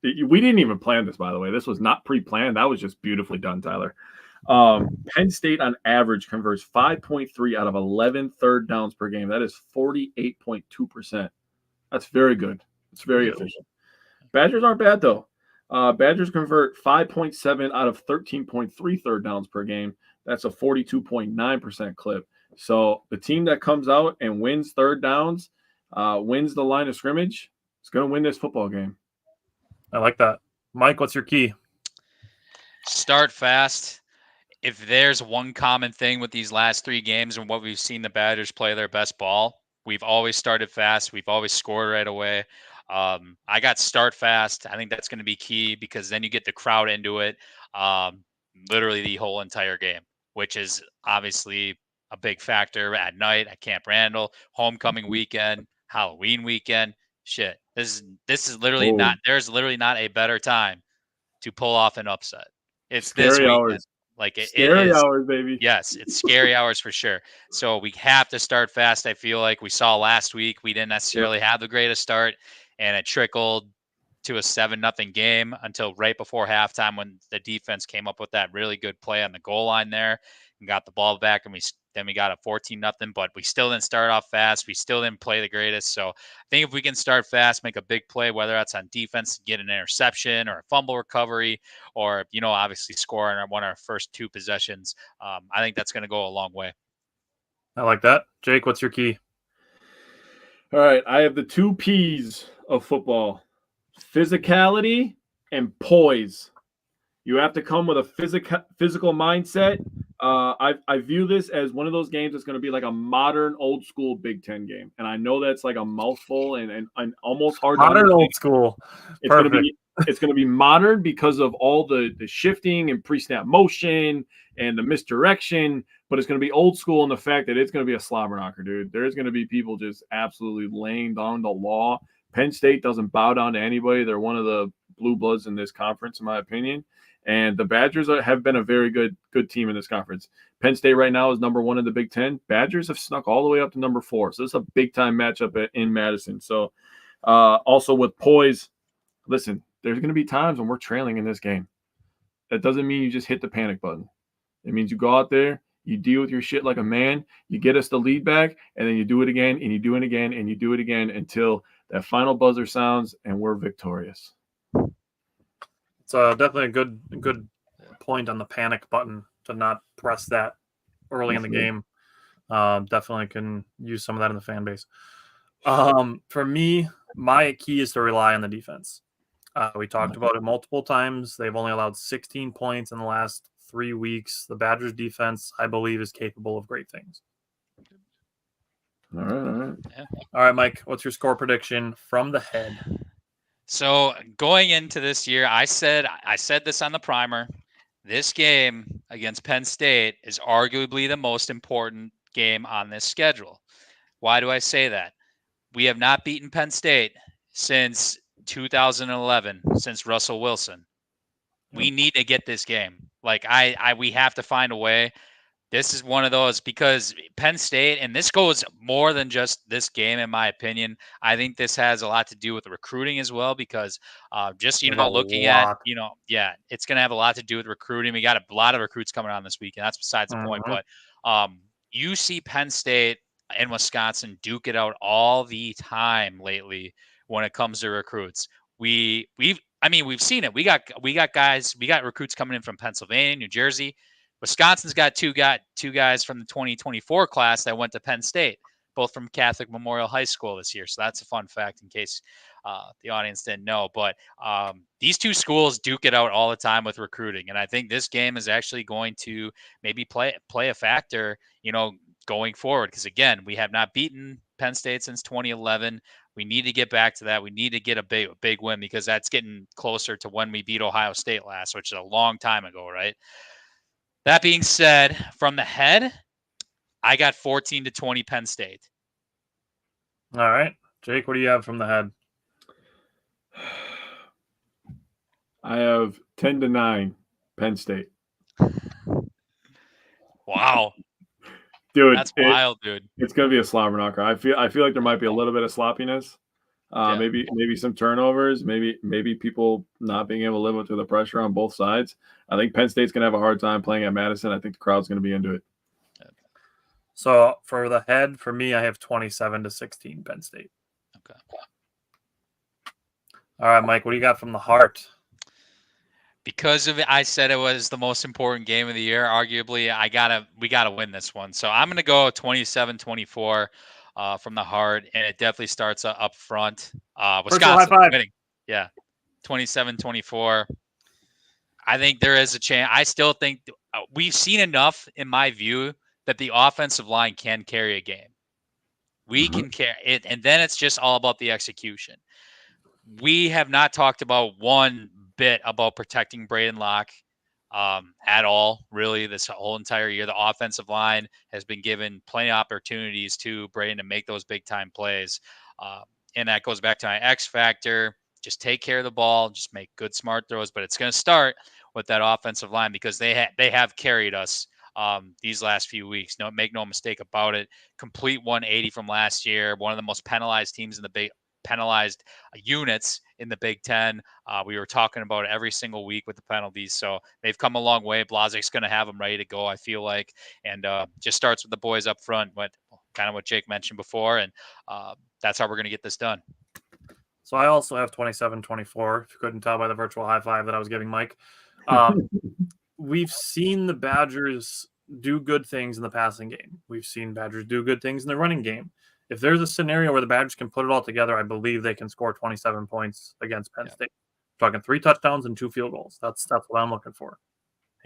We didn't even plan this, by the way. This was not pre-planned. That was just beautifully done, Tyler. Penn State on average converts 5.3 out of 11 third downs per game. That is 48.2%. That's very good. It's very efficient. Badgers aren't bad, though. Badgers convert 5.7 out of 13.3 third downs per game. That's a 42.9% clip. So the team that comes out and wins third downs, wins the line of scrimmage, is going to win this football game. I like that. Mike, what's your key? Start fast. If there's one common thing with these last 3 games and what we've seen the Badgers play their best ball, we've always started fast. We've always scored right away. I got start fast. I think that's going to be key, because then you get the crowd into it literally the whole entire game, which is obviously a big factor at night at Camp Randall, homecoming weekend, Halloween weekend. Shit, this is literally not. There's literally not a better time to pull off an upset. It's scary this weekend. hours. Like it scary is, hours, baby. Yes, it's scary hours for sure. So we have to start fast. I feel like we saw last week we didn't necessarily have the greatest start, and it trickled to a 7-0 game until right before halftime when the defense came up with that really good play on the goal line there and got the ball back, and then we got a 14-0, but we still didn't start off fast. We still didn't play the greatest. So I think if we can start fast, make a big play, whether that's on defense, get an interception or a fumble recovery, or, obviously score on one of our first 2 possessions, I think that's going to go a long way. I like that. Jake, what's your key? All right, I have the 2 P's of football: physicality and poise. You have to come with a physical mindset. I view this as one of those games that's going to be like a modern, old school Big Ten game, and I know that's like a mouthful and almost hard. Modern, old school. Perfect. It's going to be modern because of all the shifting and pre-snap motion and the misdirection, but it's going to be old school in the fact that it's going to be a slobber knocker, dude. There's going to be people just absolutely laying down the law. Penn State doesn't bow down to anybody. They're one of the blue bloods in this conference, in my opinion. And the Badgers have been a very good team in this conference. Penn State right now is number 1 in the Big Ten. Badgers have snuck all the way up to number 4. So it's a big-time matchup in Madison. So also with poise, listen, there's going to be times when we're trailing in this game. That doesn't mean you just hit the panic button. It means you go out there, you deal with your shit like a man, you get us the lead back, and then you do it again, and you do it again, and you do it again until that final buzzer sounds and we're victorious. It's definitely a good point on the panic button to not press that early in the game. Definitely can use some of that in the fan base. For me, my key is to rely on the defense. We talked about it multiple times. They've only allowed 16 points in the last 3 weeks. The Badgers defense, I believe, is capable of great things. All right. Yeah. All right, Mike, what's your score prediction from the head? So going into this year, I said this on the primer. This game against Penn State is arguably the most important game on this schedule. Why do I say that? We have not beaten Penn State since 2011, since Russell Wilson. We need to get this game. Like we have to find a way. This is one of those, because Penn State, and this goes more than just this game, in my opinion. I think this has a lot to do with the recruiting as well, because looking at, it's going to have a lot to do with recruiting. We got a lot of recruits coming on this week, and that's besides the point. But you see Penn State and Wisconsin duke it out all the time lately when it comes to recruits. We've seen it. We got recruits coming in from Pennsylvania, New Jersey. Wisconsin's got two guys from the 2024 class that went to Penn State, both from Catholic Memorial High School this year. So that's a fun fact in case the audience didn't know. But these 2 schools duke it out all the time with recruiting. And I think this game is actually going to maybe play a factor, going forward. Because, again, we have not beaten Penn State since 2011. We need to get back to that. We need to get a big win, because that's getting closer to when we beat Ohio State last, which is a long time ago, right? That being said, from the head, I got 14-20 Penn State. All right. Jake, what do you have from the head? I have 10-9 Penn State. Wow. Dude, that's wild, dude. It's going to be a slobber knocker. I feel like there might be a little bit of sloppiness. Maybe some turnovers, maybe people not being able to live up to the pressure on both sides. I think Penn State's going to have a hard time playing at Madison. I think the crowd's going to be into it. So for the head, for me, I have 27-16 Penn State. Okay. All right, Mike, what do you got from the heart? Because of it, I said it was the most important game of the year. Arguably, we gotta win this one. So I'm going to go 27-24. From the heart, and it definitely starts up front. Wisconsin winning. Yeah, 27-24. I think there is a chance. I still think we've seen enough, in my view, that the offensive line can carry a game. We can carry it, and then it's just all about the execution. We have not talked about one bit about protecting Braden Locke at all, really, this whole entire year. The offensive line has been given plenty of opportunities to Braden to make those big-time plays. And that goes back to my X factor. Just take care of the ball, just make good, smart throws. But it's going to start with that offensive line, because they have carried us these last few weeks. Make no mistake about it. Complete 180 from last year. One of the most penalized teams in the penalized units in the Big Ten. We were talking about it every single week with the penalties. So they've come a long way. Blazek's going to have them ready to go, I feel like. And just starts with the boys up front, kind of what Jake mentioned before. And that's how we're going to get this done. So I also have 27-24, if you couldn't tell by the virtual high five that I was giving Mike. We've seen the Badgers do good things in the passing game. We've seen Badgers do good things in the running game. If there's a scenario where the Badgers can put it all together, I believe they can score 27 points against Penn State. We're talking 3 touchdowns and 2 field goals. That's what I'm looking for.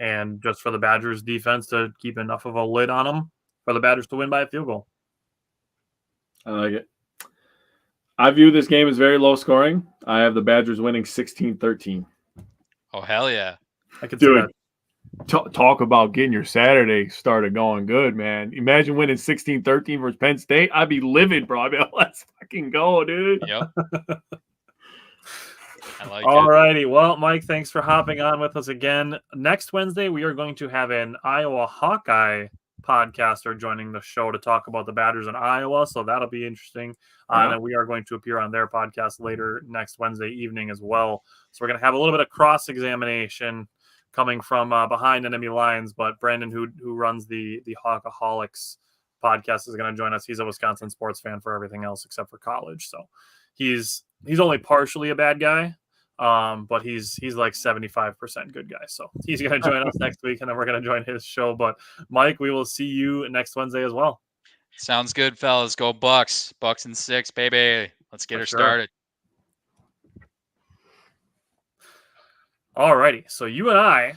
And just for the Badgers defense to keep enough of a lid on them for the Badgers to win by a field goal. I like it. I view this game as very low scoring. I have the Badgers winning 16-13. Oh, hell yeah. I could see that. Talk about getting your Saturday started going good, man. Imagine winning 16-13 versus Penn State. I'd be livid, bro. I'd be like, let's fucking go, dude. Yep. I like All it. righty. Well, Mike, thanks for hopping on with us again. Next Wednesday, we are going to have an Iowa Hawkeye podcaster joining the show to talk about the Badgers in Iowa, so that'll be interesting. And then we are going to appear on their podcast later next Wednesday evening as well. So we're going to have a little bit of cross-examination coming from behind Nittany Lions, but Brandon, who runs the Hawkaholics podcast, is going to join us. He's a Wisconsin sports fan for everything else except for college, so he's only partially a bad guy, but he's like 75% good guy. So he's going to join us next week, and then we're going to join his show. But Mike, we will see you next Wednesday as well. Sounds good, fellas. Go Bucks. Bucks in 6, baby. Let's get her started. All righty. So you and I,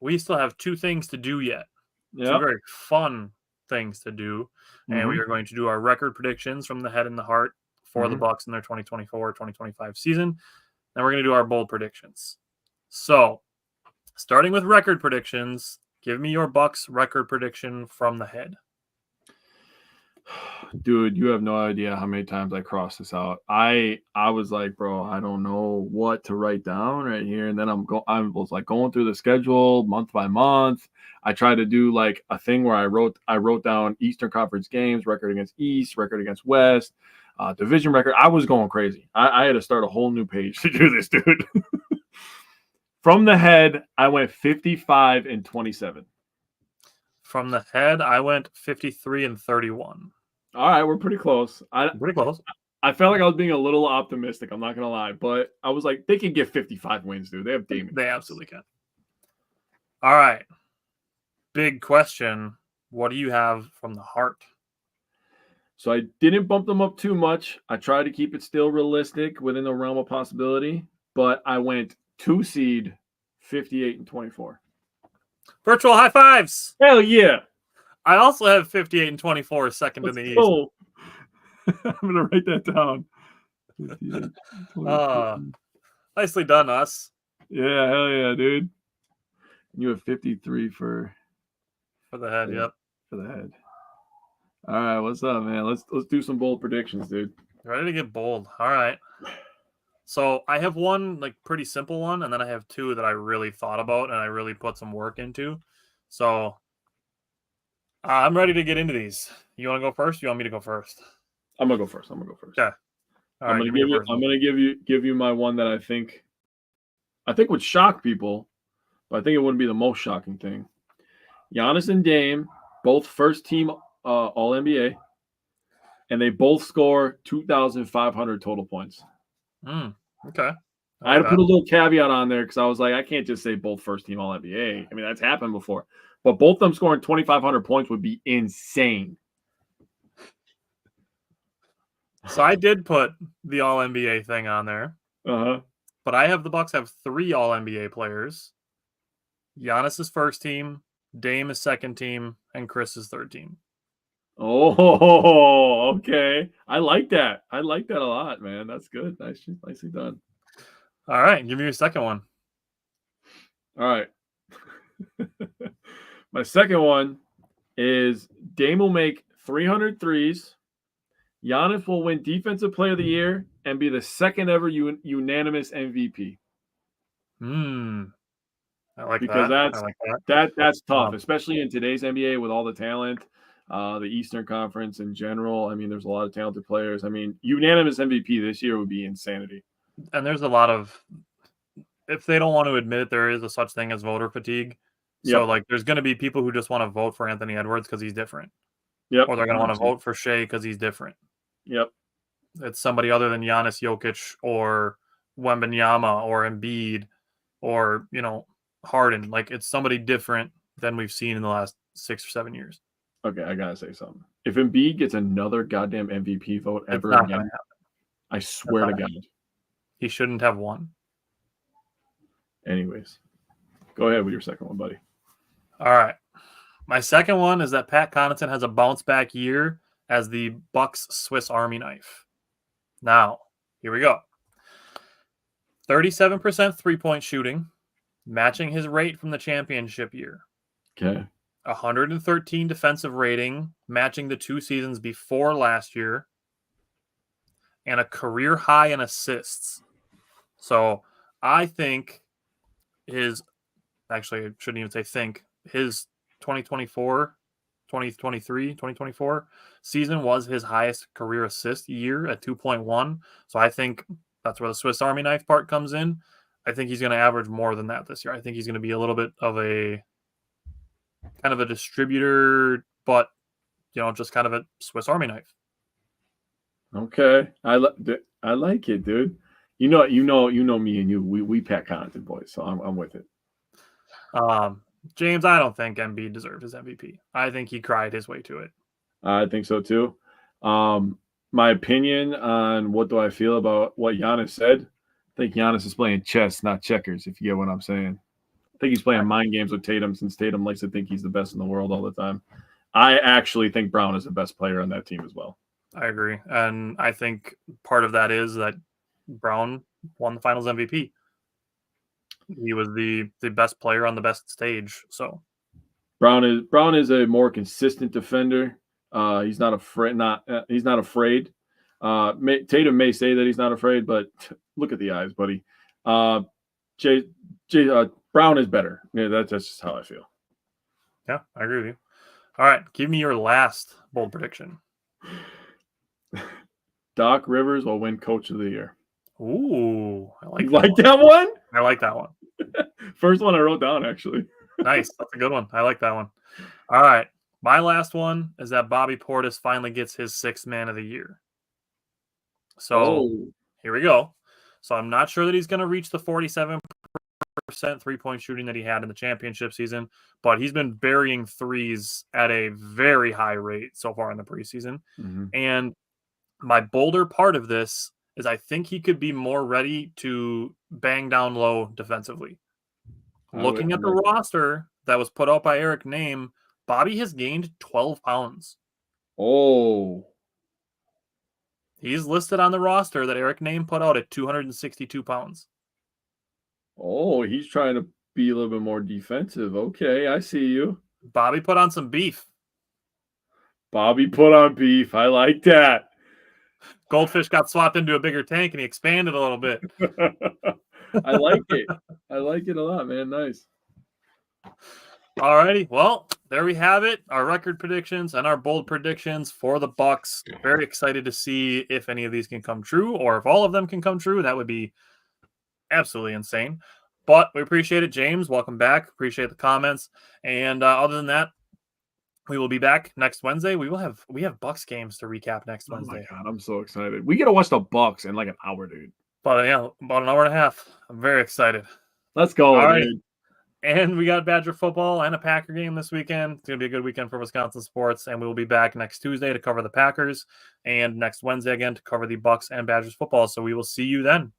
we still have 2 things to do yet. Yep. 2 very fun things to do. And we are going to do our record predictions from the head and the heart for the Bucks in their 2024-2025 season. Then we're going to do our bold predictions. So starting with record predictions, give me your Bucks record prediction from the head. Dude, you have no idea how many times I crossed this out. I was like, bro, I don't know what to write down right here. And then I was like going through the schedule month by month. I tried to do like a thing where I wrote down Eastern Conference games, record against East, record against West, division record. I was going crazy. I had to start a whole new page to do this, dude. From the head, I went 55-27. From the head, I went 53-31. All right, we're pretty close. Pretty close. I felt like I was being a little optimistic. I'm not going to lie. But I was like, they can get 55 wins, dude. They have Damon. They absolutely can. All right. Big question. What do you have from the heart? So I didn't bump them up too much. I tried to keep it still realistic within the realm of possibility. But I went 2 seed, 58-24. Virtual high fives. Hell yeah. I also have 58-24, second in the East. I'm going to write that down. Nicely done, us. Yeah, hell yeah, dude. You have 53 for the head, yep. For the head. All right, what's up, man? Let's do some bold predictions, dude. Ready to get bold. All right. So I have one like pretty simple one, and then I have 2 that I really thought about and I really put some work into. So I'm ready to get into these. You want to go first? Or you want me to go first? I'm gonna go first. Okay. I'm gonna give you my one that I think would shock people, but I think it wouldn't be the most shocking thing. Giannis and Dame, both first team All NBA, and they both score 2,500 total points. Okay. I had to put a little caveat on there because I was like, I can't just say both first team All NBA. I mean, that's happened before. But both of them scoring 2,500 points would be insane. So I did put the All NBA thing on there. But I have the Bucks have 3 All NBA players. Giannis is first team, Dame is second team, and Chris is third team. Oh, okay. I like that. I like that a lot, man. That's good. Nicely done. All right. Give me your second one. All right. My second one is Dame will make 300 threes. Giannis will win Defensive Player of the Year and be the second ever unanimous MVP. I like because that. that's tough, especially in today's NBA with all the talent. the Eastern Conference in general. I mean, there's a lot of talented players. I mean, unanimous MVP this year would be insanity. And there's a lot of, if they don't want to admit it, there is a such thing as voter fatigue. So, Yep. like, there's going to be people who just want to vote for Anthony Edwards because he's different. Yep. Or they're going to want to vote for Shea because he's different. Yep. It's somebody other than Giannis, Jokic, or Wembanyama, or Embiid, or, Harden. Like, it's somebody different than we've seen in the last 6 or 7 years. Okay, I gotta say something. If Embiid gets another goddamn MVP vote ever not again, gonna happen. I swear to God. He shouldn't have won. Anyways, go ahead with your second one, buddy. All right. My second one is that Pat Connaughton has a bounce back year as the Bucks Swiss Army knife. Now, here we go. 37% three-point shooting, matching his rate from the championship year. Okay. 113 defensive rating, matching the 2 seasons before last year, and a career high in assists. So I think I shouldn't even say think, his 2024 season was his highest career assist year at 2.1. So I think that's where the Swiss Army knife part comes in. I think he's going to average more than that this year. I think he's going to be a little bit of a kind of a distributor, but just kind of a Swiss Army knife. Okay, I like it, dude. You know me and you. We Pat Connaughton boys, so I'm with it. James, I don't think Embiid deserved his MVP. I think he cried his way to it. I think so too. My opinion on what do I feel about what Giannis said? I think Giannis is playing chess, not checkers, if you get what I'm saying. I think he's playing mind games with Tatum since Tatum likes to think he's the best in the world all the time. I actually think Brown is the best player on that team as well. I agree. And I think part of that is that Brown won the finals MVP. He was the best player on the best stage. So Brown is a more consistent defender. He's not afraid. He's not afraid. Tatum may say that he's not afraid, but look at the eyes, buddy. Brown is better. Yeah, that's just how I feel. Yeah, I agree with you. All right, give me your last bold prediction. Doc Rivers will win Coach of the Year. Ooh, I like you that like one. that one? I like that one. First one I wrote down, actually. Nice. That's a good one. I like that one. All right. My last one is that Bobby Portis finally gets his 6th man of the year. So Here we go. So I'm not sure that he's going to reach the 47% three-point shooting that he had in the championship season, but he's been burying threes at a very high rate so far in the preseason. Mm-hmm. And my bolder part of this is I think he could be more ready to bang down low defensively. Looking at the roster that was put out by Eric Name, Bobby has gained 12 pounds. Oh. He's listed on the roster that Eric Name put out at 262 pounds. Oh, he's trying to be a little bit more defensive. Okay, I see you. Bobby put on some beef. Bobby put on beef. I like that. Goldfish got swapped into a bigger tank and he expanded a little bit. I like it. I like it a lot, man. Nice. All righty. Well, there we have it. Our record predictions and our bold predictions for the Bucks. Very excited to see if any of these can come true or if all of them can come true. That would be absolutely insane. But we appreciate it, James. Welcome back. Appreciate the comments. And other than that, we will be back next Wednesday. We have Bucks games to recap next Wednesday. Oh my God, I'm so excited. We get to watch the Bucks in like an hour, dude. But yeah, about an hour and a half. I'm very excited. Let's go, all dude. Right. And we got Badger football and a Packer game this weekend. It's going to be a good weekend for Wisconsin sports. And we will be back next Tuesday to cover the Packers and next Wednesday again to cover the Bucks and Badgers football. So we will see you then.